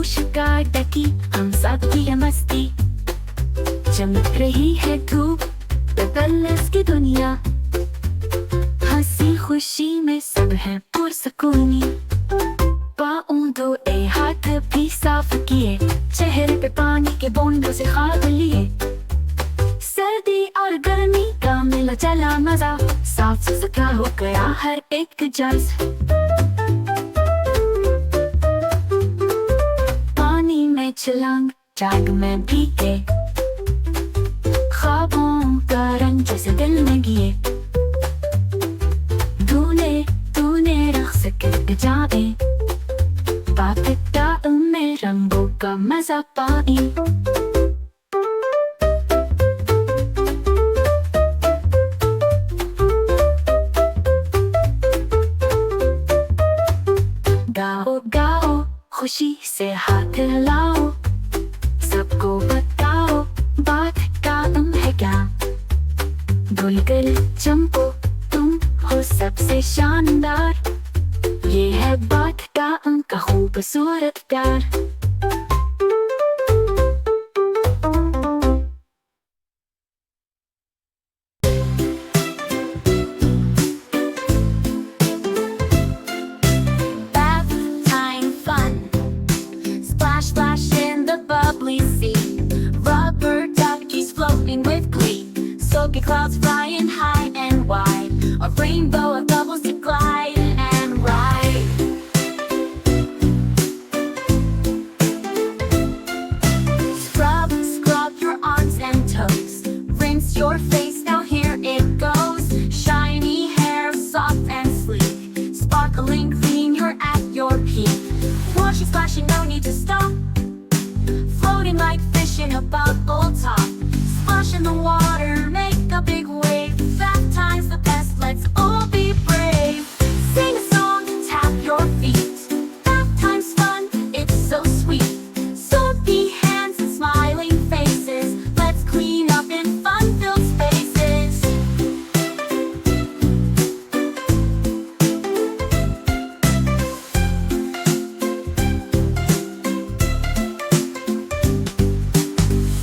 शिकार डकी, हम सब की है मस्ती। चमक रही है धूप, टॉडलर्स की दुनिया। हंसी खुशी में सब है पुरसुकूनी। पाँव धोए, हाथ भी साफ किए, चेहरे पे पानी के बूंदों से खाब लिए। सर्दी और गर्मी का मिला चला मजा, साफ सुथरा हो गया हर एक जज। पानी में छलांग, जाग में भीगे, ख्वाबों का रंग जैसे दिल में गिए। तूने रक्स कर जाए, बातें में रंगों का मजा पाई। गाओ गाओ, खुशी से हाथ हिलाओ, सबको बताओ बात का है क्या। भूलकर चमको, तुम हो सबसे शानदार। ये है बात का खूबसूरत प्यार। Bath time fun, splash splash in the bubbly sea. Rubber duckies floating with glee, soaking clouds flying high and wide. A rainbow of bubbles to glide and ride. Scrub your arms and toes, rinse your face, now here it goes. Shiny hair, soft and sleek, sparkling clean, you're at your peak. Washing, splashing, no need to stop, floating like fish in a bubble top. Splash in the water, make a big wave. Bath time's the best, let's all be brave. Sing a song, tap your feet. Bath time's fun, it's so sweet. Soapy hands and smiling faces, let's clean up in fun-filled spaces.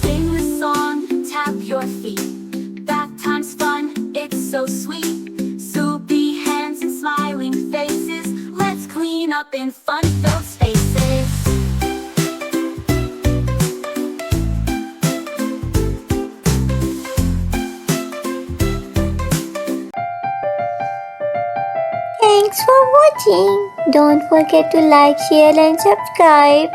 Sing the song, tap your feet. Bath time's fun, it's so sweet. Soapy hands and smiling faces, let's clean up in fun-filled spaces. Thanks for watching. Don't forget to like, share and subscribe.